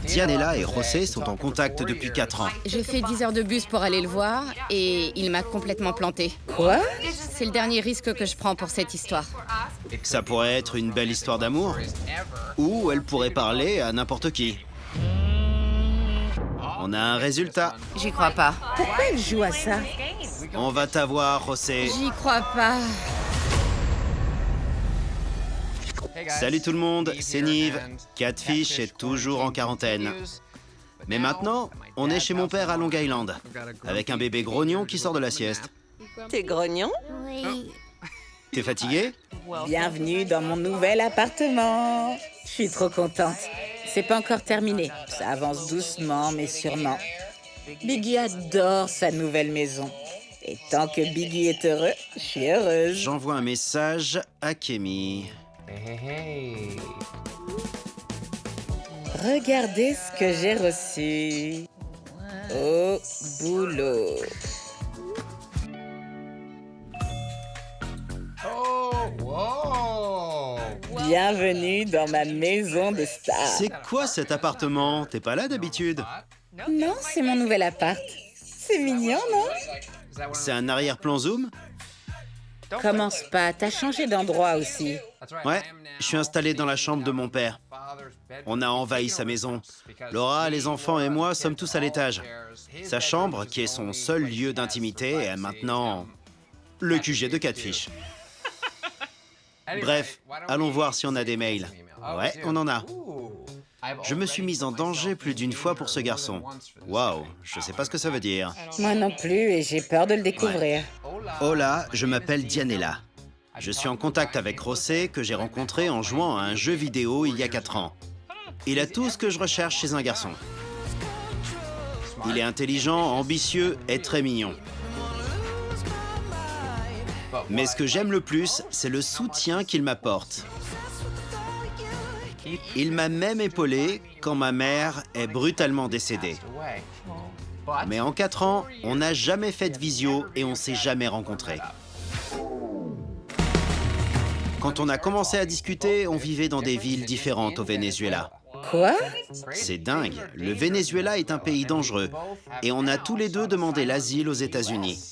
Dianella et José sont en contact depuis 4 ans. J'ai fait 10 heures de bus pour aller le voir et il m'a complètement planté. Quoi? C'est le dernier risque que je prends pour cette histoire. Ça pourrait être une belle histoire d'amour, ou elle pourrait parler à n'importe qui. On a un résultat. J'y crois pas. Pourquoi elle joue à ça? On va t'avoir, José. J'y crois pas. Salut tout le monde, c'est Nive. Catfish est toujours en quarantaine. Mais maintenant, on est chez mon père à Long Island, avec un bébé grognon qui sort de la sieste. T'es grognon? Oui. T'es fatigué? Bienvenue dans mon nouvel appartement. Je suis trop contente. C'est pas encore terminé. Ça avance doucement, mais sûrement. Biggie adore sa nouvelle maison. Et tant que Biggie est heureux, je suis heureuse. J'envoie un message à Kémy. Regardez ce que j'ai reçu. Au boulot. Bienvenue dans ma maison de star. C'est quoi cet appartement? T'es pas là d'habitude? Non, c'est mon nouvel appart. C'est mignon, non? C'est un arrière-plan zoom? Commence pas, t'as changé d'endroit aussi. Ouais, je suis installé dans la chambre de mon père. On a envahi sa maison. Laura, les enfants et moi sommes tous à l'étage. Sa chambre, qui est son seul lieu d'intimité, est maintenant le QG de Catfish. Bref, allons voir si on a des mails. Ouais, on en a. Je me suis mise en danger plus d'une fois pour ce garçon. Waouh, je sais pas ce que ça veut dire. Moi non plus, et j'ai peur de le découvrir. Hola, je m'appelle Dianella. Je suis en contact avec José, que j'ai rencontré en jouant à un jeu vidéo il y a 4 ans. Il a tout ce que je recherche chez un garçon. Il est intelligent, ambitieux et très mignon. Mais ce que j'aime le plus, c'est le soutien qu'il m'apporte. Il m'a même épaulé quand ma mère est brutalement décédée. Mais en 4 ans, on n'a jamais fait de visio et on s'est jamais rencontrés. Quand on a commencé à discuter, on vivait dans des villes différentes au Venezuela. Quoi? C'est dingue, le Venezuela est un pays dangereux et on a tous les deux demandé l'asile aux États-Unis.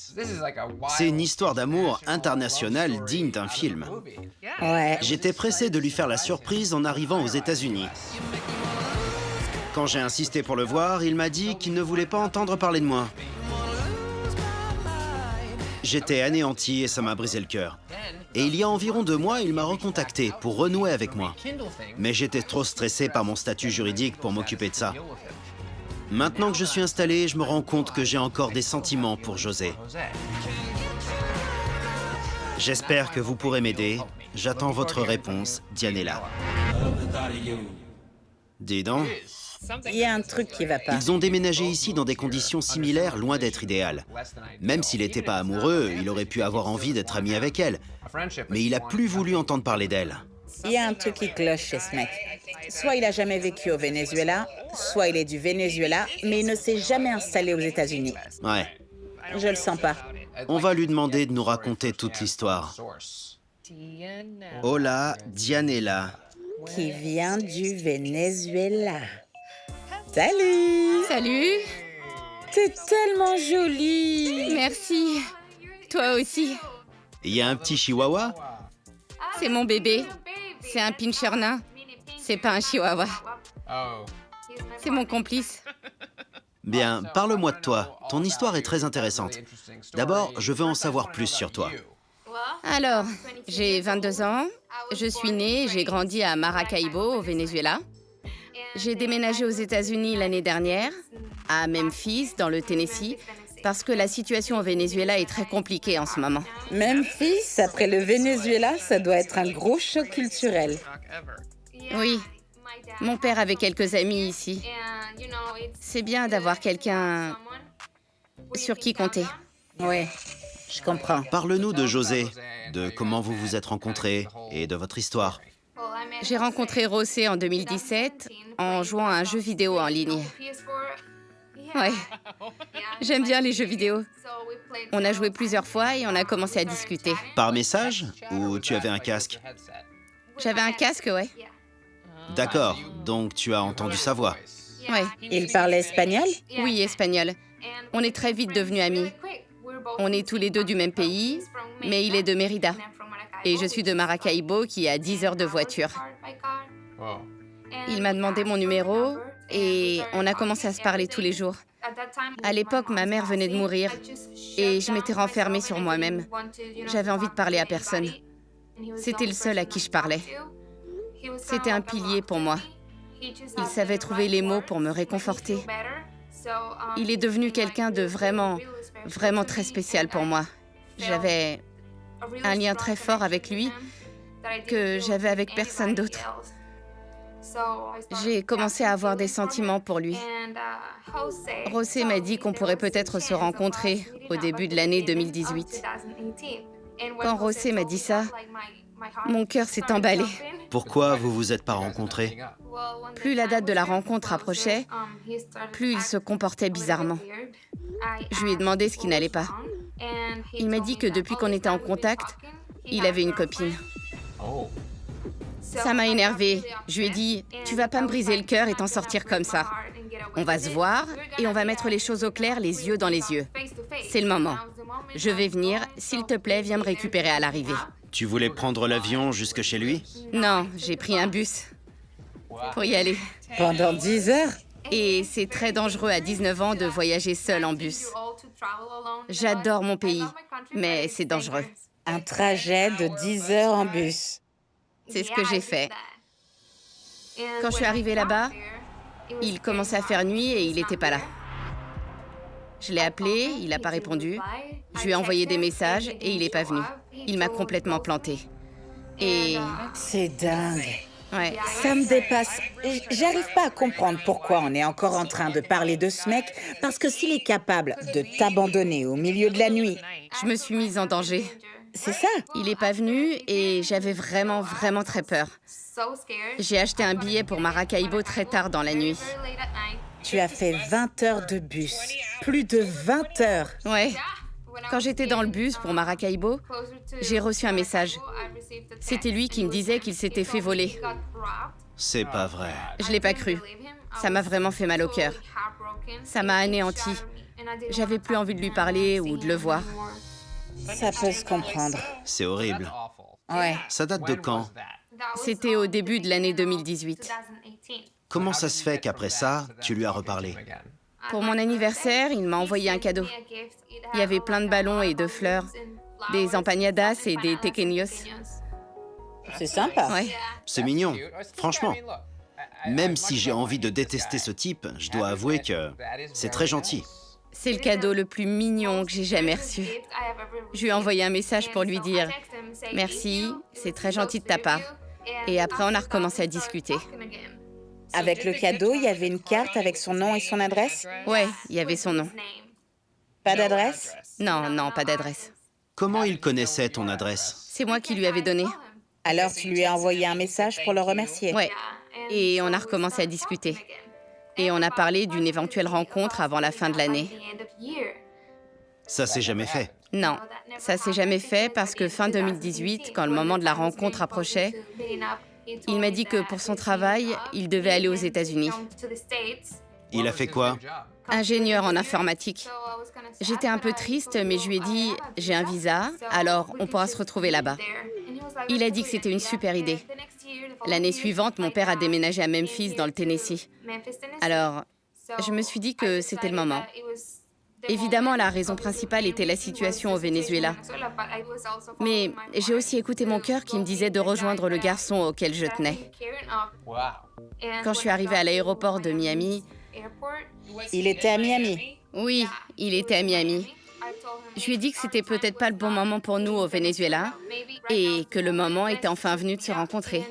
C'est une histoire d'amour internationale digne d'un film. Ouais. J'étais pressé de lui faire la surprise en arrivant aux États-Unis. Quand j'ai insisté pour le voir, il m'a dit qu'il ne voulait pas entendre parler de moi. J'étais anéanti et ça m'a brisé le cœur. Et il y a environ 2 mois, il m'a recontacté pour renouer avec moi. Mais j'étais trop stressé par mon statut juridique pour m'occuper de ça. Maintenant que je suis installé, je me rends compte que j'ai encore des sentiments pour José. J'espère que vous pourrez m'aider. J'attends votre réponse, Dianella. Dis donc. Il y a un truc qui va pas. Ils ont déménagé ici dans des conditions similaires, loin d'être idéales. Même s'il n'était pas amoureux, il aurait pu avoir envie d'être ami avec elle. Mais il a plus voulu entendre parler d'elle. Il y a un truc qui cloche chez ce mec. Soit il a jamais vécu au Venezuela, soit il est du Venezuela, mais il ne s'est jamais installé aux États-Unis. Ouais. Je le sens pas. On va lui demander de nous raconter toute l'histoire. Hola, Dianella. Qui vient du Venezuela. Salut! Salut. T'es tellement jolie! Merci. Toi aussi. Il y a un petit chihuahua? C'est mon bébé. C'est un pincher nain. C'est pas un chihuahua. C'est mon complice. Bien, parle-moi de toi. Ton histoire est très intéressante. D'abord, je veux en savoir plus sur toi. Alors, j'ai 22 ans. Je suis née et j'ai grandi à Maracaibo, au Venezuela. J'ai déménagé aux États-Unis l'année dernière, à Memphis, dans le Tennessee, parce que la situation au Venezuela est très compliquée en ce moment. Memphis, après le Venezuela, ça doit être un gros choc culturel. Oui, mon père avait quelques amis ici. C'est bien d'avoir quelqu'un sur qui compter. Ouais, je comprends. Parle-nous de José, de comment vous vous êtes rencontrés et de votre histoire. J'ai rencontré José en 2017 en jouant à un jeu vidéo en ligne. Ouais, j'aime bien les jeux vidéo. On a joué plusieurs fois et on a commencé à discuter. Par message ou tu avais un casque? J'avais un casque, ouais. D'accord, donc tu as entendu sa voix. Ouais. Il parlait espagnol? Oui, espagnol. On est très vite devenus amis. On est tous les deux du même pays, mais il est de Mérida. Et je suis de Maracaibo, qui est à 10 heures de voiture. Il m'a demandé mon numéro et on a commencé à se parler tous les jours. À l'époque, ma mère venait de mourir et je m'étais renfermée sur moi-même. J'avais envie de parler à personne. C'était le seul à qui je parlais. C'était un pilier pour moi. Il savait trouver les mots pour me réconforter. Il est devenu quelqu'un de vraiment, vraiment très spécial pour moi. J'avais un lien très fort avec lui que j'avais avec personne d'autre. J'ai commencé à avoir des sentiments pour lui. José m'a dit qu'on pourrait peut-être se rencontrer au début de l'année 2018. Quand José m'a dit ça, mon cœur s'est emballé. Pourquoi vous vous êtes pas rencontrés? Plus la date de la rencontre approchait, plus il se comportait bizarrement. Je lui ai demandé ce qui n'allait pas. Il m'a dit que depuis qu'on était en contact, il avait une copine. Ça m'a énervée. Je lui ai dit, tu vas pas me briser le cœur et t'en sortir comme ça. On va se voir et on va mettre les choses au clair, les yeux dans les yeux. C'est le moment. Je vais venir. S'il te plaît, viens me récupérer à l'arrivée. Tu voulais prendre l'avion jusque chez lui? Non, j'ai pris un bus pour y aller. Pendant 10 heures? Et c'est très dangereux à 19 ans de voyager seul en bus. J'adore mon pays, mais c'est dangereux. Un trajet de 10 heures en bus. C'est ce que j'ai fait. Quand je suis arrivée là-bas, il commençait à faire nuit et il n'était pas là. Je l'ai appelé, il n'a pas répondu. Je lui ai envoyé des messages et il n'est pas venu. Il m'a complètement plantée. Et... C'est dingue. ouais, Ça me dépasse. J'arrive pas à comprendre pourquoi on est encore en train de parler de ce mec, parce que s'il est capable de t'abandonner au milieu de la nuit, je me suis mise en danger. c'est ça. Il n'est pas venu et j'avais vraiment, vraiment très peur. J'ai acheté un billet pour Maracaibo très tard dans la nuit. Tu as fait 20 heures de bus. Plus de 20 heures. Ouais. Quand j'étais dans le bus pour Maracaibo, j'ai reçu un message. C'était lui qui me disait qu'il s'était fait voler. C'est pas vrai. Je l'ai pas cru. Ça m'a vraiment fait mal au cœur. Ça m'a anéanti. J'avais plus envie de lui parler ou de le voir. Ça peut se comprendre. C'est horrible. Ouais. Ça date de quand? C'était au début de l'année 2018. Comment ça se fait qu'après ça, tu lui as reparlé? Pour mon anniversaire, il m'a envoyé un cadeau. Il y avait plein de ballons et de fleurs, des empanadas et des tequeños. C'est sympa. Ouais. C'est mignon, franchement. Même si j'ai envie de détester ce type, je dois avouer que c'est très gentil. C'est le cadeau le plus mignon que j'ai jamais reçu. Je lui ai envoyé un message pour lui dire « Merci, c'est très gentil de ta part ». Et après, on a recommencé à discuter. Avec le cadeau, il y avait une carte avec son nom et son adresse? Ouais, il y avait son nom. Pas d'adresse? Non, non, pas d'adresse. Comment il connaissait ton adresse? C'est moi qui lui avais donné. Alors tu lui as envoyé un message pour le remercier? Ouais, et on a recommencé à discuter. Et on a parlé d'une éventuelle rencontre avant la fin de l'année. Ça s'est jamais fait. Non, ça s'est jamais fait parce que fin 2018, quand le moment de la rencontre approchait, il m'a dit que pour son travail, il devait aller aux États-Unis. Il a fait quoi? Ingénieur en informatique. J'étais un peu triste, mais je lui ai dit « J'ai un visa, alors on pourra se retrouver là-bas ». Il a dit que c'était une super idée. L'année suivante, mon père a déménagé à Memphis, dans le Tennessee. Alors, je me suis dit que c'était le moment. Évidemment, la raison principale était la situation au Venezuela. Mais j'ai aussi écouté mon cœur qui me disait de rejoindre le garçon auquel je tenais. Quand je suis arrivée à l'aéroport de Miami... Il était à Miami? Oui, il était à Miami. Je lui ai dit que c'était peut-être pas le bon moment pour nous au Venezuela et que le moment était enfin venu de se rencontrer.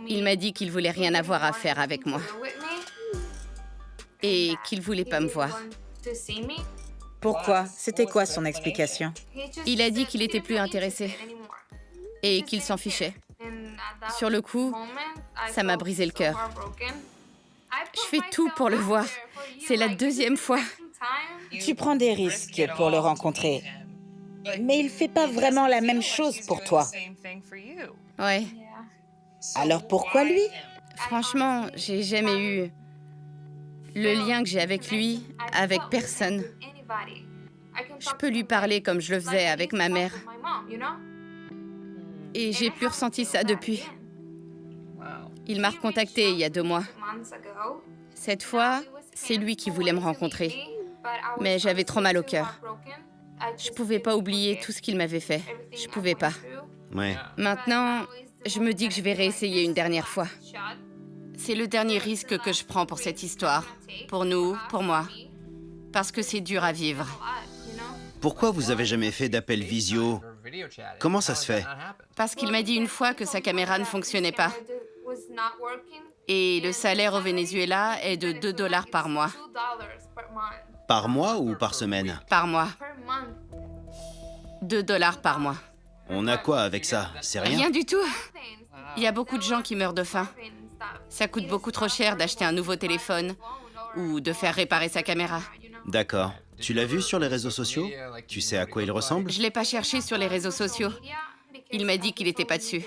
Il m'a dit qu'il voulait rien avoir à faire avec moi et qu'il voulait pas me voir. Pourquoi? C'était quoi son explication? Il a dit qu'il était plus intéressé et qu'il s'en fichait. Sur le coup, ça m'a brisé le cœur. Je fais tout pour le voir. C'est la deuxième fois. Tu prends des risques pour le rencontrer. Mais il fait pas vraiment la même chose pour toi. Ouais. Alors pourquoi lui? Franchement, j'ai jamais eu Le lien que j'ai avec lui, avec personne. Je peux lui parler comme je le faisais avec ma mère. Et j'ai plus ressenti ça depuis. Il m'a recontacté il y a 2 mois. Cette fois, c'est lui qui voulait me rencontrer. Mais j'avais trop mal au cœur. Je pouvais pas oublier tout ce qu'il m'avait fait. Je pouvais pas. Ouais. Maintenant, je me dis que je vais réessayer une dernière fois. C'est le dernier risque que je prends pour cette histoire. Pour nous, pour moi. Parce que c'est dur à vivre. Pourquoi vous avez jamais fait d'appel visio? Comment ça se fait? Parce qu'il m'a dit une fois que sa caméra ne fonctionnait pas. Et le salaire au Venezuela est de $2 par mois. Par mois ou par semaine? Par mois. $2 par mois. On a quoi avec ça? C'est rien? Rien du tout. Il y a beaucoup de gens qui meurent de faim. Ça coûte beaucoup trop cher d'acheter un nouveau téléphone ou de faire réparer sa caméra. D'accord. Tu l'as vu sur les réseaux sociaux? Tu sais à quoi il ressemble? Je l'ai pas cherché sur les réseaux sociaux. Il m'a dit qu'il n'était pas dessus.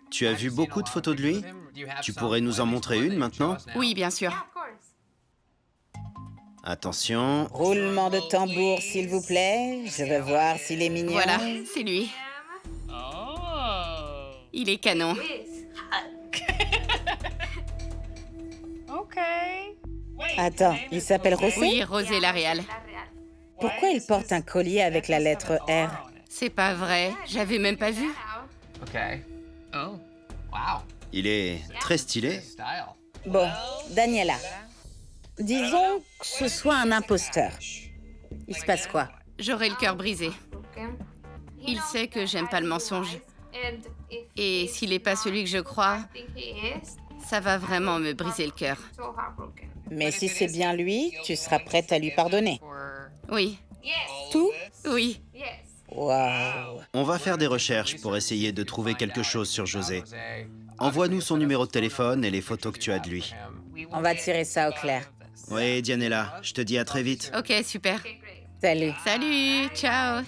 Tu as vu beaucoup de photos de lui? Tu pourrais nous en montrer une maintenant? Oui, bien sûr. Attention. Roulement de tambour, s'il vous plaît. Je veux voir s'il est mignon. Voilà, c'est lui. Il est canon. Attends, il s'appelle José? Oui, Rosé Lareal. Pourquoi il porte un collier avec la lettre R? C'est pas vrai, j'avais même pas vu. Il est très stylé. Bon, Daniela, disons que ce soit un imposteur. Il se passe quoi? J'aurais le cœur brisé. Il sait que j'aime pas le mensonge. Et s'il est pas celui que je crois, ça va vraiment me briser le cœur. Mais si c'est bien lui, tu seras prête à lui pardonner. Oui, Tout? oui. Waouh. On va faire des recherches pour essayer de trouver quelque chose sur José. Envoie-nous son numéro de téléphone et les photos que tu as de lui. On va tirer ça au clair. Oui, Dianella, je te dis à très vite. Ok, super. Salut. Salut, ciao.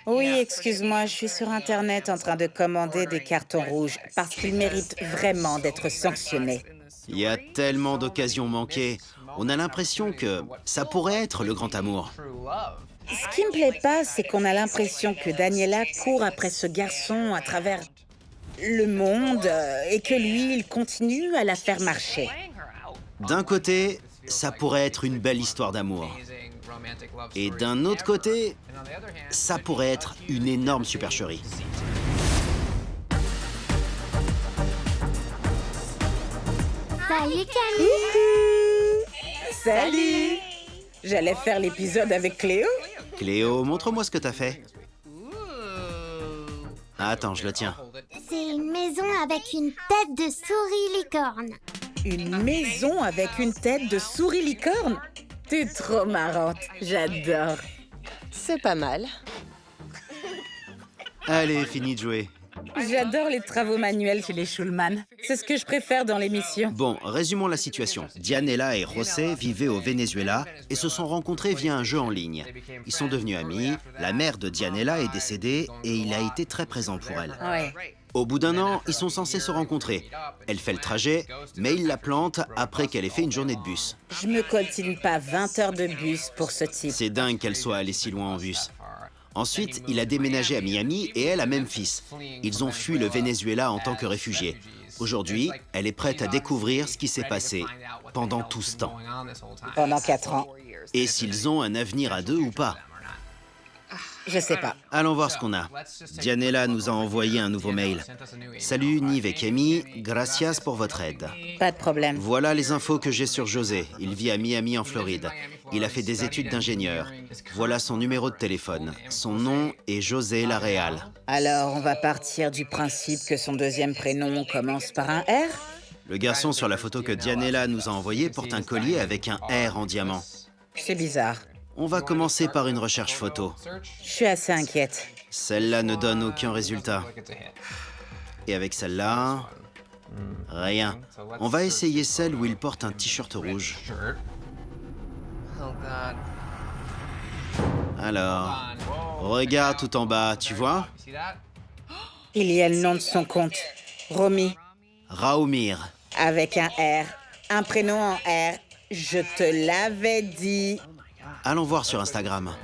Oui, excuse-moi, je suis sur Internet en train de commander des cartons rouges parce qu'ils méritent vraiment d'être sanctionnés. Il y a tellement d'occasions manquées. On a l'impression que ça pourrait être le grand amour. Ce qui me plaît pas, c'est qu'on a l'impression que Daniela court après ce garçon à travers le monde et que lui, il continue à la faire marcher. D'un côté, ça pourrait être une belle histoire d'amour. Et d'un autre côté, ça pourrait être une énorme supercherie. Salut Camille! Salut! J'allais faire l'épisode avec Cléo. Cléo, montre-moi ce que t'as fait. Ah, attends, je le tiens. C'est une maison avec une tête de souris licorne. Une maison avec une tête de souris licorne? T'es trop marrante, j'adore. C'est pas mal. Allez, fini de jouer. J'adore les travaux manuels chez les Schulman. C'est ce que je préfère dans l'émission. Bon, résumons la situation. Dianella et José vivaient au Venezuela et se sont rencontrés via un jeu en ligne. Ils sont devenus amis, la mère de Dianella est décédée et il a été très présent pour elle. Ouais. Au bout d'1 an, ils sont censés se rencontrer. Elle fait le trajet, mais il la plante après qu'elle ait fait une journée de bus. Je me coltine pas 20 heures de bus pour ce type. C'est dingue qu'elle soit allée si loin en bus. Ensuite, il a déménagé à Miami et elle à Memphis. Ils ont fui le Venezuela en tant que réfugiés. Aujourd'hui, elle est prête à découvrir ce qui s'est passé pendant tout ce temps. Pendant 4 ans. Et s'ils ont un avenir à deux ou pas. Je sais pas. Allons voir ce qu'on a. Dianella nous a envoyé un nouveau mail. Salut Nive et Camille, gracias pour votre aide. Pas de problème. Voilà les infos que j'ai sur José. Il vit à Miami en Floride. Il a fait des études d'ingénieur. Voilà son numéro de téléphone. Son nom est José Lareal. Alors, on va partir du principe que son deuxième prénom commence par un R? Le garçon sur la photo que Dianella nous a envoyée porte un collier avec un R en diamant. C'est bizarre. On va commencer par une recherche photo. Je suis assez inquiète. Celle-là ne donne aucun résultat. Et avec celle-là, rien. On va essayer celle où il porte un t-shirt rouge. Alors, regarde tout en bas, tu vois? Il y a le nom de son compte. Romy. Raoumir. Avec un R. Un prénom en R. Je te l'avais dit. Allons voir sur Instagram.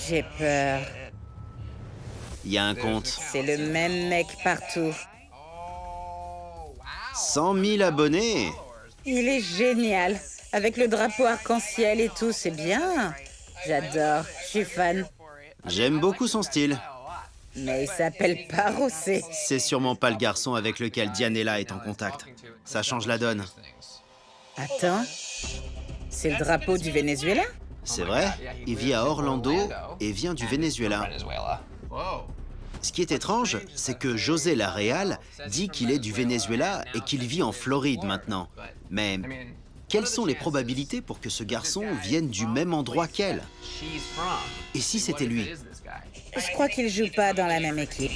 J'ai peur. Il y a un compte. C'est le même mec partout. 100 000 abonnés. Il est génial. Avec le drapeau arc-en-ciel et tout, c'est bien. J'adore. Je suis fan. J'aime beaucoup son style. Mais il s'appelle pas Rossé. C'est sûrement pas le garçon avec lequel Dianella est en contact. Ça change la donne. Attends. C'est le drapeau du Venezuela? C'est vrai, il vit à Orlando et vient du Venezuela. Ce qui est étrange, c'est que José Larreal dit qu'il est du Venezuela et qu'il vit en Floride maintenant. Mais quelles sont les probabilités pour que ce garçon vienne du même endroit qu'elle? Et si c'était lui? Je crois qu'il joue pas dans la même équipe.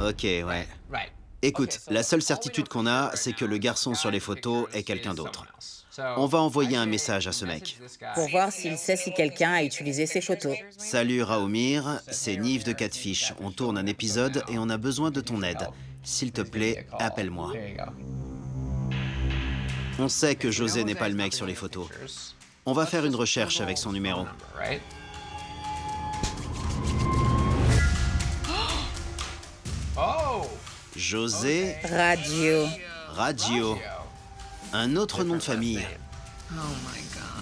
Ok, ouais. Écoute, la seule certitude qu'on a, c'est que le garçon sur les photos est quelqu'un d'autre. On va envoyer un message à ce mec. Pour voir s'il sait si quelqu'un a utilisé ses photos. Salut Raoumir, c'est Nive de Catfish. On tourne un épisode et on a besoin de ton aide. S'il te plaît, appelle-moi. On sait que José n'est pas le mec sur les photos. On va faire une recherche avec son numéro. José Radio. Un autre nom de famille.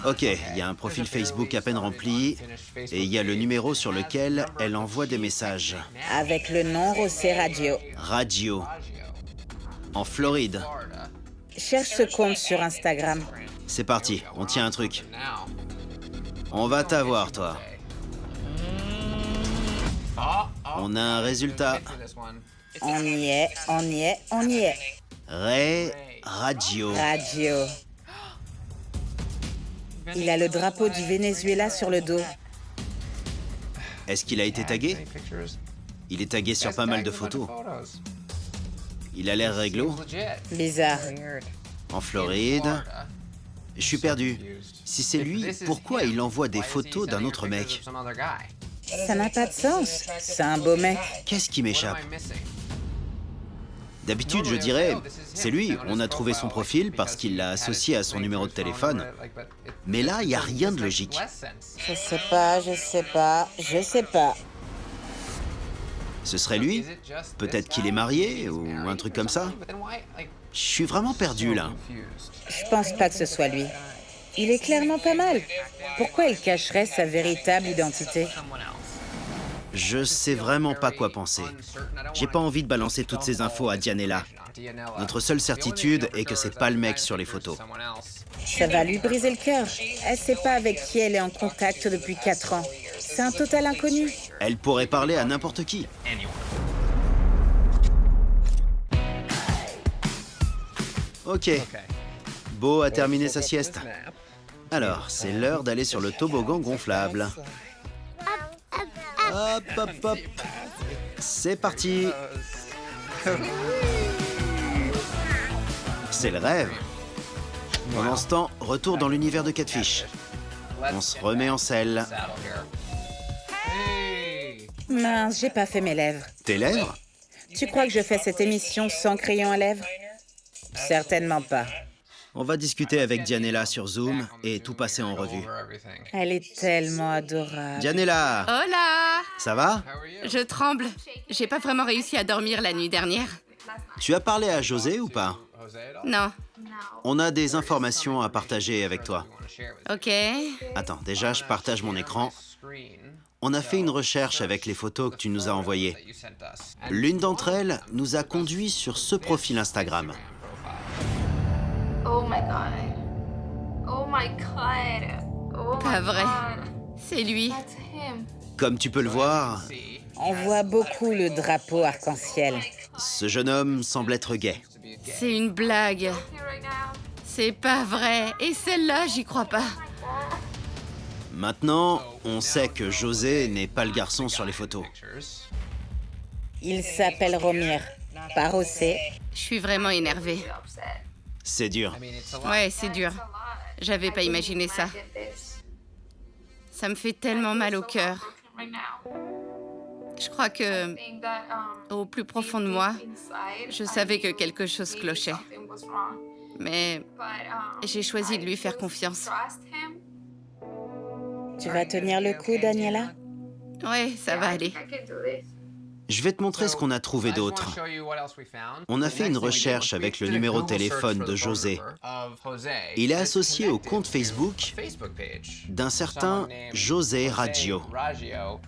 Ok, il y a un profil Facebook à peine rempli et il y a le numéro sur lequel elle envoie des messages. Avec le nom Rossé Radio. Radio. En Floride. Cherche ce compte sur Instagram. C'est parti, on tient un truc. On va t'avoir, toi. On a un résultat. On y est. Radio. Il a le drapeau du Venezuela sur le dos. Est-ce qu'il a été tagué? Il est tagué sur pas mal de photos. Il a l'air réglo. Bizarre. En Floride. Je suis perdu. Si c'est lui, pourquoi il envoie des photos d'un autre mec? Ça n'a pas de sens. C'est un beau mec. Qu'est-ce qui m'échappe? D'habitude, je dirais, c'est lui, on a trouvé son profil parce qu'il l'a associé à son numéro de téléphone. Mais là, il n'y a rien de logique. Je sais pas. Ce serait lui? Peut-être qu'il est marié ou un truc comme ça? Je suis vraiment perdu, là. Je pense pas que ce soit lui. Il est clairement pas mal. Pourquoi il cacherait sa véritable identité? Je sais vraiment pas quoi penser. J'ai pas envie de balancer toutes ces infos à Dianella. Notre seule certitude est que c'est pas le mec sur les photos. Ça va lui briser le cœur. Elle sait pas avec qui elle est en contact depuis 4 ans. C'est un total inconnu. Elle pourrait parler à n'importe qui. Ok. Beau a terminé sa sieste. Alors, c'est l'heure d'aller sur le toboggan gonflable. Hop, hop, hop. C'est parti. C'est le rêve. Pendant ce temps, retour dans l'univers de Catfish. On se remet en selle. Mince, j'ai pas fait mes lèvres. Tes lèvres? Tu crois que je fais cette émission sans crayon à lèvres? Certainement pas. On va discuter avec Dianella sur Zoom et tout passer en revue. Elle est tellement adorable. Dianella, Hola! ça va? Je tremble. J'ai pas vraiment réussi à dormir la nuit dernière. Tu as parlé à José ou pas? Non. On a des informations à partager avec toi. Ok. Attends, déjà, je partage mon écran. On a fait une recherche avec les photos que tu nous as envoyées. L'une d'entre elles nous a conduit sur ce profil Instagram. Oh my god. Oh my god. Oh my Pas vrai. god. C'est lui. That's him. Comme tu peux le voir, On voit beaucoup le drapeau arc-en-ciel. ce jeune homme semble être gay. C'est une blague. Here right now. C'est pas vrai. Et celle-là, j'y crois pas. Maintenant, on sait que José n'est pas le garçon sur les photos. Il s'appelle Romir. Pas Rossé. Je suis vraiment énervée. Upset. C'est dur. Ouais, c'est dur. J'avais pas imaginé ça. Get this. Ça me fait tellement mal au cœr. Right now. Je crois que, au plus profond de moi, je savais que quelque chose clochait. Mais j'ai choisi de lui faire confiance. Tu vas tenir le coup, Daniela? Ouais, ça va aller. Je vais te montrer ce qu'on a trouvé d'autre. On a fait une recherche avec le numéro de téléphone de José. Il est associé au compte Facebook d'un certain José Radio.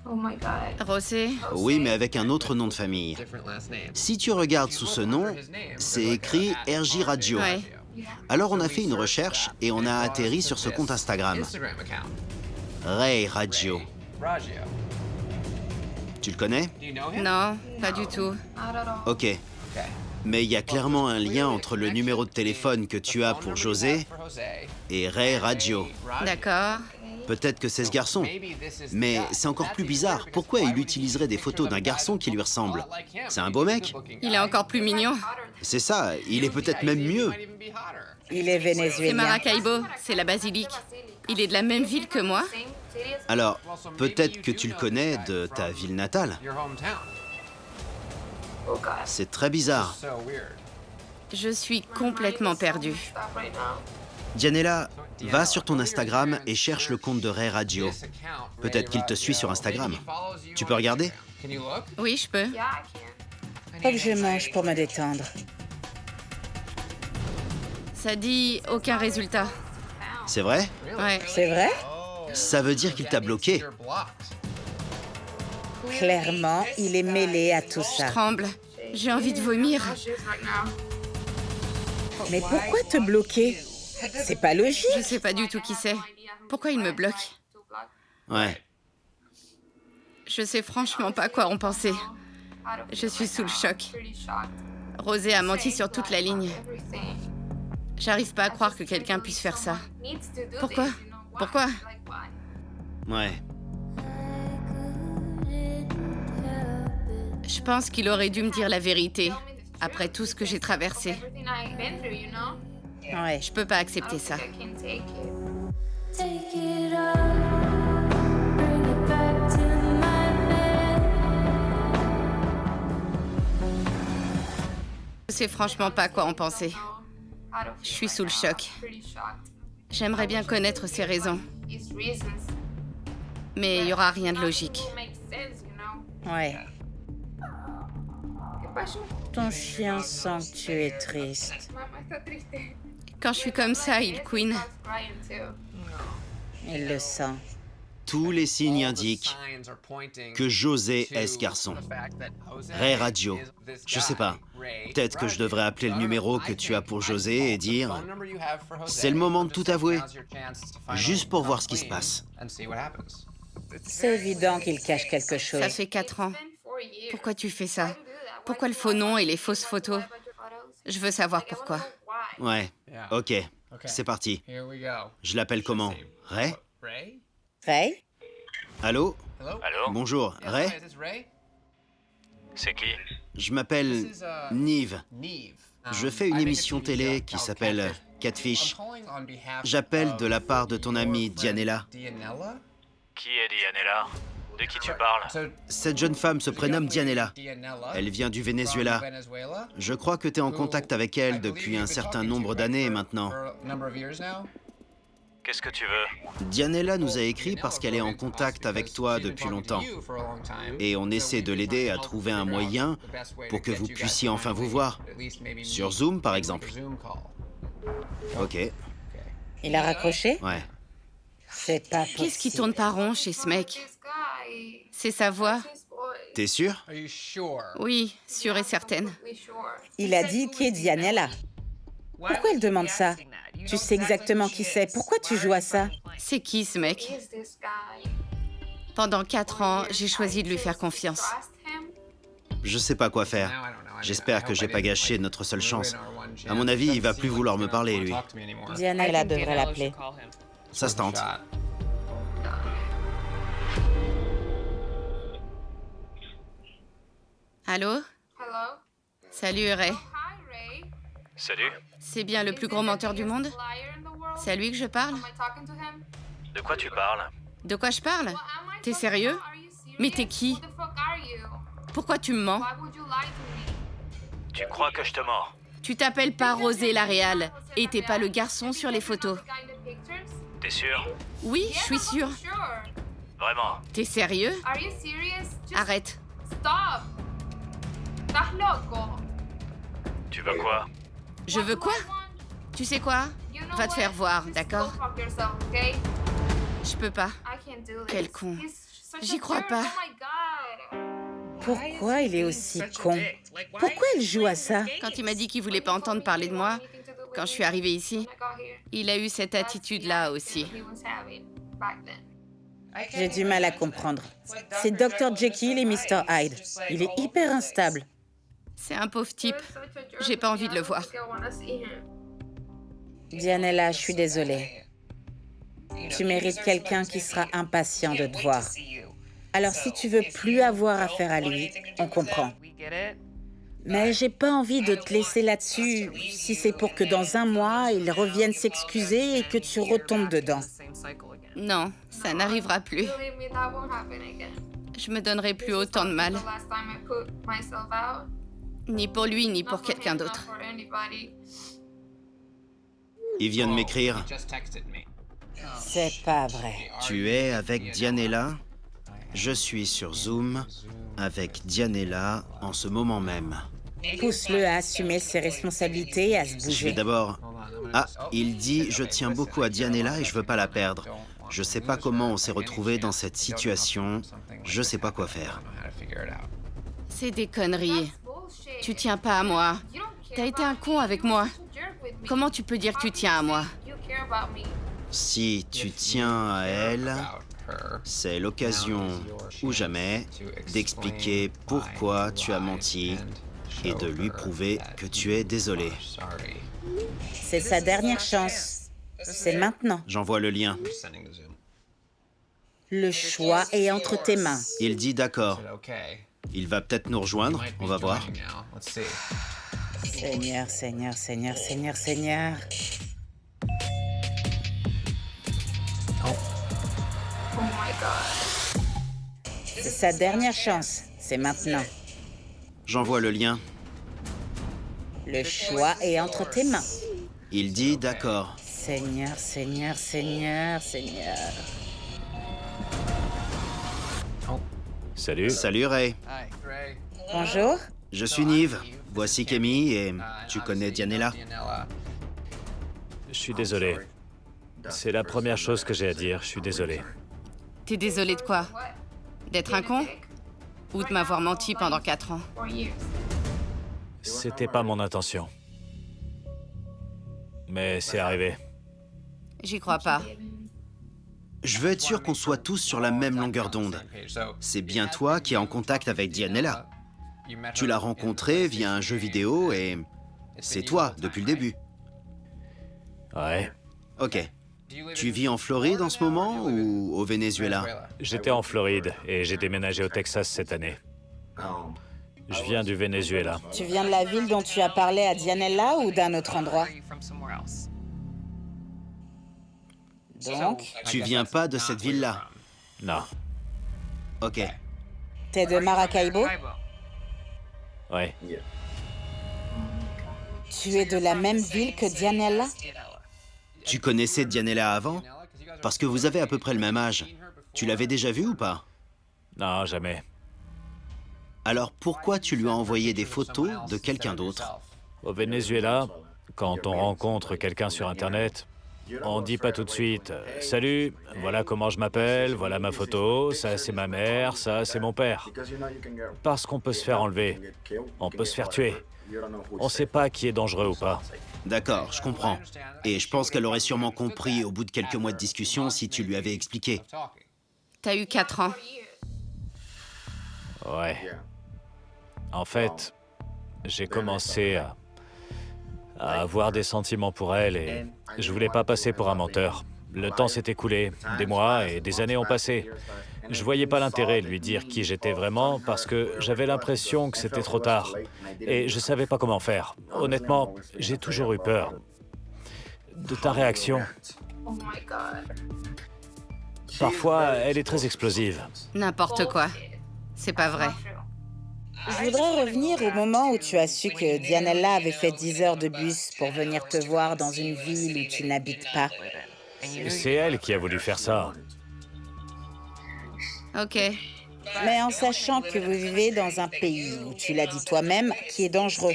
Oh my god. Rosé, Oui, mais avec un autre nom de famille. Si tu regardes sous ce nom, c'est écrit RJ Radio. ouais. Alors on a fait une recherche et on a atterri sur ce compte Instagram. Ray Radio. Tu le connais? Non, pas du tout. Not at all. Ok. Mais il y a clairement un lien entre le numéro de téléphone que tu as pour José et Ray Radio. D'accord. Peut-être que c'est ce garçon. Mais c'est encore plus bizarre. Pourquoi il utiliserait des photos d'un garçon qui lui ressemble? C'est un beau mec. Il est encore plus mignon. C'est ça, il est peut-être même mieux. Il est C'est vénézuélien. Maracaibo, c'est la basilique. Il est de la même ville que moi. Alors, peut-être que tu le connais de ta ville natale. Oh god. C'est très bizarre. Je suis complètement perdue. Stop right now. Dianella, va sur ton Instagram et cherche le compte de Ray Radio. Peut-être qu'il te suit sur Instagram. Tu peux regarder? Oui, je peux. Yeah, I can. Faut que je mange pour me détendre. Ça dit aucun résultat. C'est vrai? Ouais. C'est vrai? Ça veut dire qu'il t'a bloqué. Clairement, il est mêlé à tout Je ça. tremble. J'ai envie de vomir. Just right now. Mais pourquoi te bloquer? C'est pas logique. Je sais pas du tout qui c'est. Pourquoi il me bloque? Ouais. Je sais franchement pas quoi en penser. Je suis sous le choc. Rosé a menti sur toute la ligne. J'arrive pas à croire que quelqu'un puisse faire ça. Pourquoi? Pourquoi? Ouais. Je pense qu'il aurait dû me dire la vérité, après tout ce que j'ai traversé. Ouais. Je peux pas accepter ça. Take it up, bring it back to my bed. Je sais franchement pas quoi en penser. Je suis sous le choc. J'aimerais bien connaître ses raisons, mais il y aura rien de logique. Ouais. Ton chien sent que tu es triste. Quand je suis comme ça, il couine. Il le sent. Tous les signes indiquent que José est ce garçon. Ray Radio. Je sais pas. Peut-être que je devrais appeler le numéro que tu as pour José et dire « C'est le moment de tout avouer », juste pour voir ce qui se passe. C'est évident qu'il cache quelque chose. Ça fait 4 ans. Pourquoi tu fais ça? Pourquoi le faux nom et les fausses photos? Je veux savoir pourquoi. Ouais, ok, c'est parti. Je l'appelle comment? Ray? Ray? Allô? Allô? Bonjour, Ray? C'est qui? Je m'appelle Nive. Je fais une émission télé qui s'appelle Catfish. J'appelle de la part de ton amie Dianella. Qui est Dianella? De qui tu parles? Cette jeune femme se prénomme Dianella. Elle vient du Venezuela. Je crois que tu es en contact avec elle depuis un certain nombre d'années maintenant. Qu'est-ce que tu veux? Dianella nous a écrit parce qu'elle est en contact avec toi depuis longtemps. Et on essaie de l'aider à trouver un moyen pour que vous puissiez enfin vous voir. Sur Zoom, par exemple. Ok, Il a raccroché? ouais. C'est pas possible. Qu'est-ce qui tourne pas rond chez ce mec? C'est sa voix? T'es sûr? Oui, sûre et certaine. Il a dit qui est Dianella. Pourquoi il demande ça? Tu sais exactement qui c'est. Pourquoi tu joues à ça? C'est qui ce mec? Pendant 4 ans, j'ai choisi de lui faire confiance. Je sais pas quoi faire. J'espère que j'ai pas gâché notre seule chance. À mon avis, il va plus vouloir me parler, lui. Dianella devrait l'appeler. Ça se tente. Allô? Salut Ray. Salut? C'est bien le plus gros menteur du monde? C'est à lui que je parle? De quoi tu parles? De quoi je parle? T'es sérieux? Mais t'es qui? Pourquoi tu me mens? Why would you lie to me? Tu crois que je te mens? Tu t'appelles pas Rosé Laréal et t'es pas le garçon sur les photos. T'es sûr? Oui, je suis sûre. Sure. Vraiment? T'es sérieux? Are you serious? Just Arrête. stop. Estás loco. Tu veux quoi? Je veux quoi? Tu sais quoi? You know Va te what? faire voir, Just d'accord? go fuck yourself, okay? Je peux pas. I can't do this. Quel con. He's such J'y a crois jerk. pas. Oh my god. Pourquoi il est aussi con? Pourquoi il joue à ça? Quand il m'a dit qu'il voulait pas entendre parler de moi, quand je suis arrivée ici, il a eu cette attitude-là aussi. J'ai du mal à comprendre. C'est Dr. Jekyll et Mr. Hyde. Il est hyper instable. C'est un pauvre type. J'ai pas envie de le voir. Dianella, je suis désolée. Tu mérites quelqu'un qui sera impatient de te voir. Alors si tu veux plus avoir affaire à lui, on comprend. Mais j'ai pas envie de te laisser là-dessus si c'est pour que dans un mois, il revienne s'excuser et que tu retombes dedans. Non, ça n'arrivera plus. Je me donnerai plus autant de mal. Ni pour lui, ni pour quelqu'un d'autre. Il vient de m'écrire. C'est pas vrai. Tu es avec Dianella? Je suis sur Zoom avec Dianella en ce moment même. Pousse-le à assumer ses responsabilités et à se Je vais bouger. d'abord... Ah, il dit « Je tiens beaucoup à Dianella et je veux pas la perdre. Je sais pas comment on s'est retrouvés dans cette situation. Je sais pas quoi faire. C'est des conneries. Tu tiens pas à moi. T'as été un con avec moi. Comment tu peux dire que tu tiens à moi? Si tu tiens à elle, c'est l'occasion ou jamais d'expliquer pourquoi tu as menti et de lui prouver que tu es désolé. C'est sa dernière chance. C'est maintenant. J'envoie le lien. Le choix est entre tes mains. Il dit d'accord. Il va peut-être nous rejoindre, on va voir. Seigneur, Seigneur, Seigneur, Seigneur, Seigneur. Oh my god. C'est sa dernière chance. C'est maintenant. J'envoie le lien. Le choix est entre tes mains. Il dit d'accord. Seigneur, Seigneur, Seigneur, Seigneur. Salut. Salut Ray. Bonjour. Je suis Nive. Voici Camille et tu connais Dianella. Je suis désolé. C'est la première chose que j'ai à dire, je suis désolé. T'es désolé de quoi? D'être un con? Ou de m'avoir menti pendant 4 ans? C'était pas mon intention. Mais c'est arrivé. J'y crois pas. Je veux être sûr qu'on soit tous sur la même longueur d'onde. C'est bien toi qui es en contact avec Dianella. Tu l'as rencontrée via un jeu vidéo et c'est toi depuis le début. Ouais. Ok. Tu vis en Floride en ce moment ou au Venezuela? J'étais en Floride et j'ai déménagé au Texas cette année. Je viens du Venezuela. Tu viens de la ville dont tu as parlé à Dianella ou d'un autre endroit? Donc, Tu viens pas de cette ville-là? Non. Ok. t'es de Maracaibo? Ouais. Tu es de la même ville que Dianella? Tu connaissais Dianella avant? Parce que vous avez à peu près le même âge. Tu l'avais déjà vue ou pas? Non, jamais. Alors pourquoi tu lui as envoyé des photos de quelqu'un d'autre? Au Venezuela, quand on rencontre quelqu'un sur Internet, on dit pas tout de suite « Salut, voilà comment je m'appelle, voilà ma photo, ça c'est ma mère, ça c'est mon père ». Parce qu'on peut se faire enlever, on peut se faire tuer. On sait pas qui est dangereux ou pas. D'accord, je comprends. Et je pense qu'elle aurait sûrement compris au bout de quelques mois de discussion si tu lui avais expliqué. T'as eu 4 ans. Ouais. En fait, j'ai commencé à avoir des sentiments pour elle et je voulais pas passer pour un menteur. Le temps s'est écoulé, des mois et des années ont passé. Je voyais pas l'intérêt de lui dire qui j'étais vraiment parce que j'avais l'impression que c'était trop tard. Et je savais pas comment faire. Honnêtement, j'ai toujours eu peur de ta réaction. Oh my god. Parfois, elle est très explosive. N'importe quoi. C'est pas vrai. Je voudrais revenir au moment où tu as su que Dianella avait fait 10 heures de bus pour venir te voir dans une ville où tu n'habites pas. C'est elle qui a voulu faire ça. Ok. Mais en sachant que vous vivez dans un pays où tu l'as dit toi-même, qui est dangereux,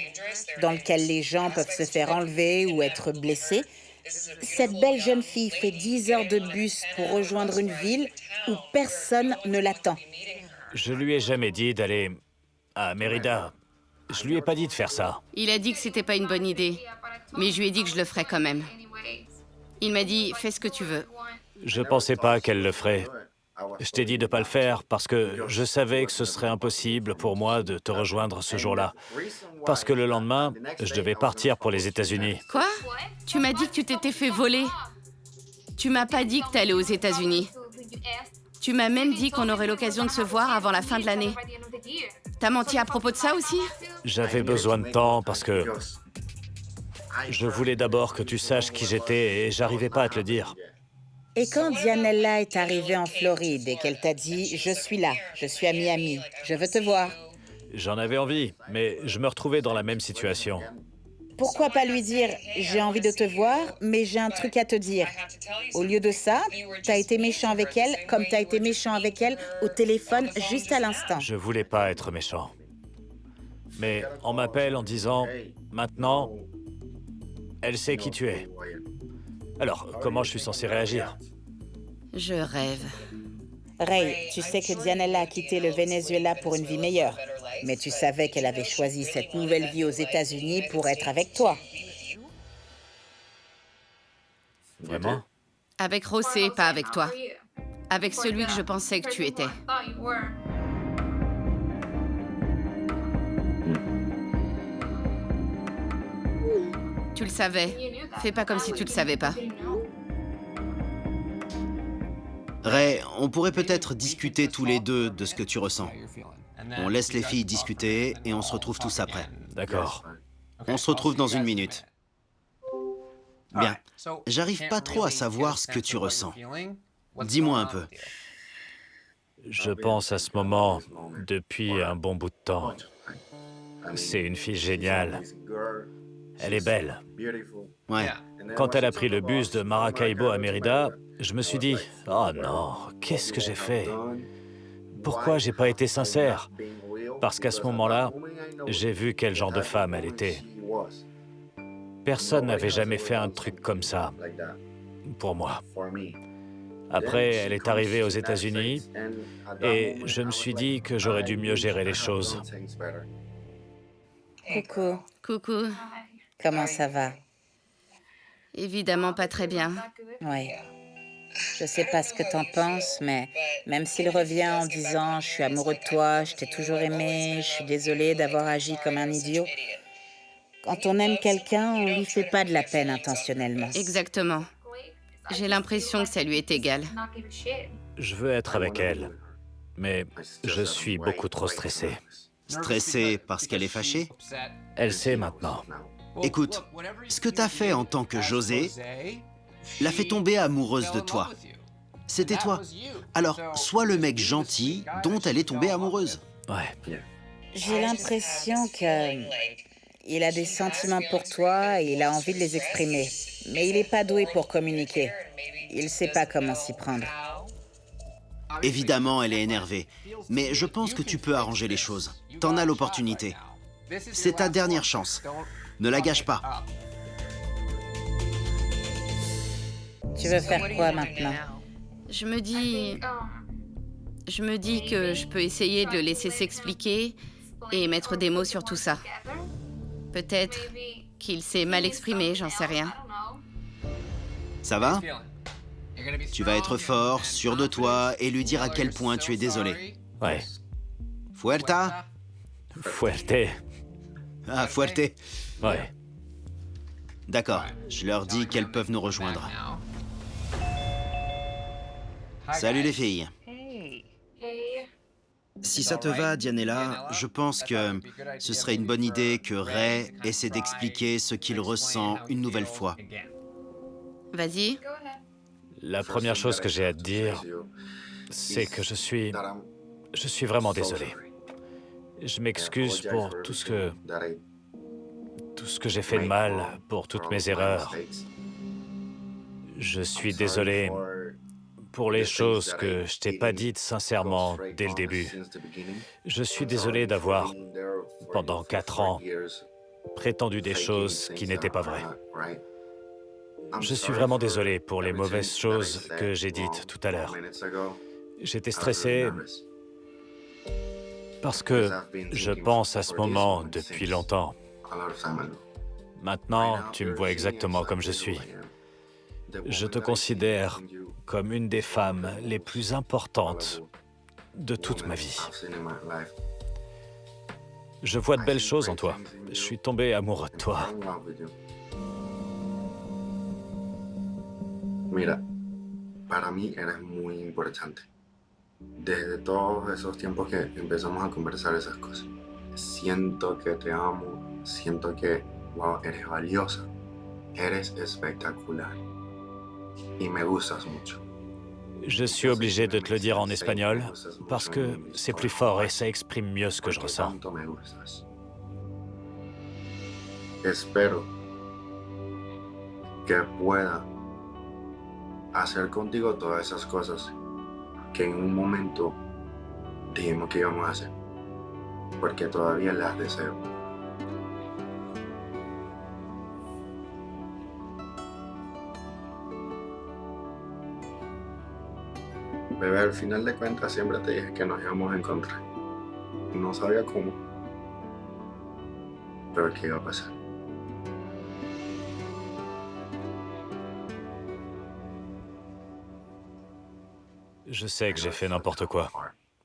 dans lequel les gens peuvent se faire enlever ou être blessés, cette belle jeune fille fait 10 heures de bus pour rejoindre une ville où personne ne l'attend. Je lui ai jamais dit d'aller à Mérida. Je lui ai pas dit de faire ça. Il a dit que c'était pas une bonne idée, mais je lui ai dit que je le ferais quand même. Il m'a dit, fais ce que tu veux. Je pensais pas qu'elle le ferait. Je t'ai dit de pas le faire parce que je savais que ce serait impossible pour moi de te rejoindre ce jour-là. Parce que le lendemain, je devais partir pour les États-Unis. Quoi? Tu m'as dit que tu t'étais fait voler. Tu m'as pas dit que t'allais aux États-Unis. Tu m'as même dit qu'on aurait l'occasion de se voir avant la fin de l'année. T'as menti à propos de ça aussi? J'avais besoin de temps parce que je voulais d'abord que tu saches qui j'étais et j'arrivais pas à te le dire. Et quand Dianella est arrivée en Floride et qu'elle t'a dit « Je suis là, je suis à Miami, je veux te voir », J'en avais envie, mais je me retrouvais dans la même situation. pourquoi pas lui dire « J'ai envie de te voir, mais j'ai un truc à te dire ». Au lieu de ça, t'as été méchant avec elle comme t'as été méchant avec elle au téléphone juste à l'instant. Je voulais pas être méchant. Mais on m'appelle en disant « Maintenant, elle sait qui tu es. » Alors, comment je suis censé réagir? Je rêve. Ray, tu sais que Dianella a quitté le Venezuela pour une vie meilleure, mais tu savais qu'elle avait choisi cette nouvelle vie aux États-Unis pour être avec toi. Vraiment? Avec José, pas avec toi. Avec celui que je pensais que tu étais. Tu le savais. Fais pas comme si tu le savais pas. Ray, on pourrait peut-être discuter tous les deux de ce que tu ressens. On laisse les filles discuter et on se retrouve tous après. D'accord. On se retrouve dans une minute. Bien. J'arrive pas trop à savoir ce que tu ressens. Dis-moi un peu. Je pense à ce moment depuis un bon bout de temps. C'est une fille géniale. Elle est belle. Ouais. Quand elle a pris le bus de Maracaibo à Mérida, je me suis dit « Oh non, qu'est-ce que j'ai fait? Pourquoi j'ai pas été sincère ?» Parce qu'à ce moment-là, j'ai vu quel genre de femme elle était. Personne n'avait jamais fait un truc comme ça, pour moi. Après, elle est arrivée aux États-Unis et je me suis dit que j'aurais dû mieux gérer les choses. Coucou, Coucou. comment ça va? Évidemment pas très bien. Oui. Je sais pas ce que t'en penses, mais même s'il revient en disant « Je suis amoureux de toi, je t'ai toujours aimé, je suis désolée d'avoir agi comme un idiot », quand on aime quelqu'un, on lui fait pas de la peine intentionnellement. Exactement. J'ai l'impression que ça lui est égal. Je veux être avec elle, mais je suis beaucoup trop stressé. Stressé parce qu'elle est fâchée? Elle sait maintenant. Écoute, ce que t'as fait en tant que José l'a fait tomber amoureuse de toi. C'était toi. Alors, sois le mec gentil dont elle est tombée amoureuse. Ouais. J'ai l'impression que il a des sentiments pour toi et il a envie de les exprimer. Mais il n'est pas doué pour communiquer. Il ne sait pas comment s'y prendre. Évidemment, elle est énervée. Mais je pense que tu peux arranger les choses. T'en as l'opportunité. C'est ta dernière chance. Ne la gâche pas. Tu veux faire quoi maintenant? Je me dis que je peux essayer de le laisser s'expliquer et mettre des mots sur tout ça. Peut-être qu'il s'est mal exprimé, j'en sais rien. Ça va? Tu vas être fort, sûr de toi et lui dire à quel point tu es désolé. Ouais. Fuerta? Fuerte. Ah, fuerte. Ouais. D'accord, je leur dis qu'elles peuvent nous rejoindre. Salut les filles. Si ça te va, Dianella, je pense que ce serait une bonne idée que Ray essaie d'expliquer ce qu'il ressent une nouvelle fois. Vas-y. La première chose que j'ai à te dire, c'est que je suis vraiment désolé. Je m'excuse pour tout ce que j'ai fait de mal, pour toutes mes erreurs. Je suis désolé pour les choses que je t'ai pas dites sincèrement dès le début. Je suis désolé d'avoir, pendant 4 ans, prétendu des choses qui n'étaient pas vraies. Je suis vraiment désolé pour les mauvaises choses que j'ai dites tout à l'heure. J'étais stressé parce que je pense à ce moment depuis longtemps. Maintenant, tu me vois exactement comme je suis. Je te considère comme une des femmes les plus importantes de toute ma vie. Je vois de belles choses en toi. Je suis tombé amoureux de toi. Mira, para mí eres muy importante. Desde todos esos tiempos que empezamos a conversar esas cosas. Siento que te amo, siento que, wow, eres valiosa, eres espectacular. Y me gustas mucho. Je suis obligé de te le dire en espagnol parce que c'est plus fort et ça exprime mieux ce que je ressens. Tanto me gustas. Espero que pueda hacer contigo todas esas cosas que en un momento dijimos que íbamos a hacer, porque todavía las deseo. Bebé, al final de cuentas siempre te dije que nos íbamos a encontrar. No sabía cómo, pero que iba a pasar. Je sais que j'ai fait n'importe quoi,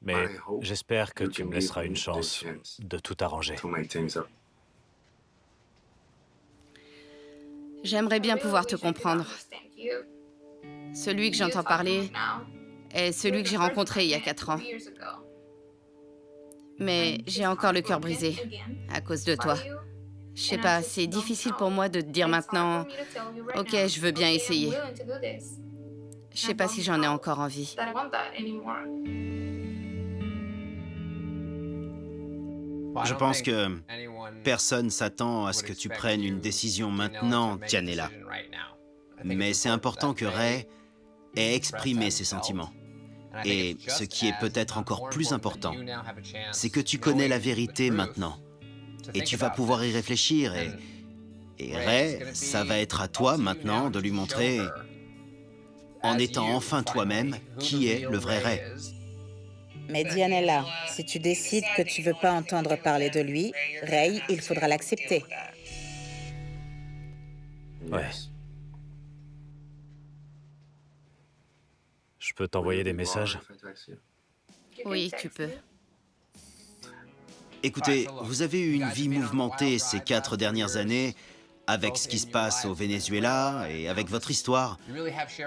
mais j'espère que tu me laisseras une chance de tout arranger. To make things up. J'aimerais bien pouvoir te comprendre. Celui que j'entends parler est celui que j'ai rencontré il y a 4 ans. Mais j'ai encore le cœur brisé à cause de toi. Je sais pas, c'est difficile pour moi de te dire maintenant, ok, je veux bien essayer. Je sais pas si j'en ai encore envie. Je pense que personne s'attend à ce que tu prennes une décision maintenant, Dianella. Mais c'est important que Ray ait exprimé ses sentiments. Et ce qui est peut-être encore plus important, c'est que tu connais la vérité maintenant. Et tu vas pouvoir y réfléchir. Et Ray, ça va être à toi maintenant de lui montrer, en étant enfin toi-même, qui est le vrai Ray. Mais Dianella, si tu décides que tu veux pas entendre parler de lui, Ray, il faudra l'accepter. Ouais. Je peux t'envoyer des messages? Oui, tu peux. Écoutez, vous avez eu une vie mouvementée ces 4 dernières années, avec ce qui se passe au Venezuela et avec votre histoire.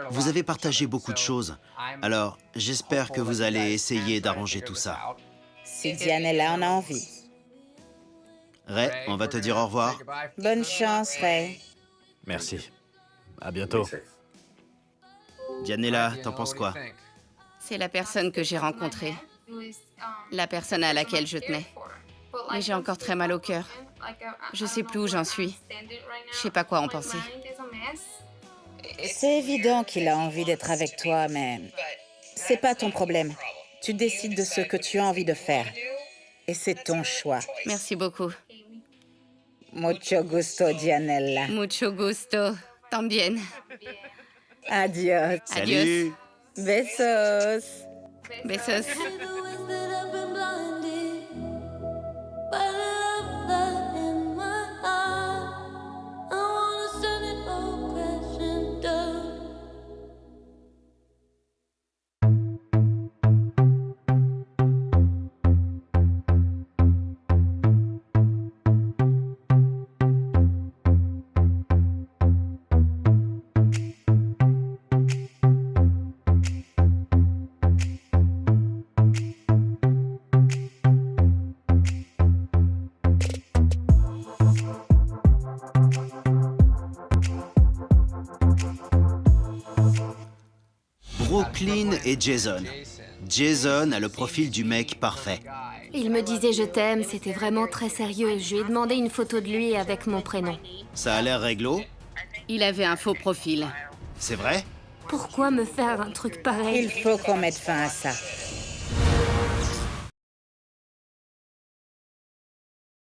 Vous avez partagé beaucoup de choses. Alors, j'espère que vous allez essayer d'arranger tout ça. Si Dianella en a envie. Ray, on va te dire au revoir. Bonne chance, Ray. Merci. À bientôt. Dianella, t'en penses quoi? C'est la personne que j'ai rencontrée, la personne à laquelle je tenais. Mais j'ai encore très mal au cœur. Je sais plus où j'en suis. Je sais pas quoi en penser. C'est évident qu'il a envie d'être avec toi, mais c'est pas ton problème. Tu décides de ce que tu as envie de faire. Et c'est ton choix. Merci beaucoup. Mucho gusto, Dianella. Mucho gusto. También. Adios. Salut! Besos. Besos. Brooklyn et Jason, Jason a le profil du mec parfait. Il me disait je t'aime, c'était vraiment très sérieux. Je lui ai demandé une photo de lui avec mon prénom. Ça a l'air réglo. Il avait un faux profil. C'est vrai? Pourquoi me faire un truc pareil? Il faut qu'on mette fin à ça.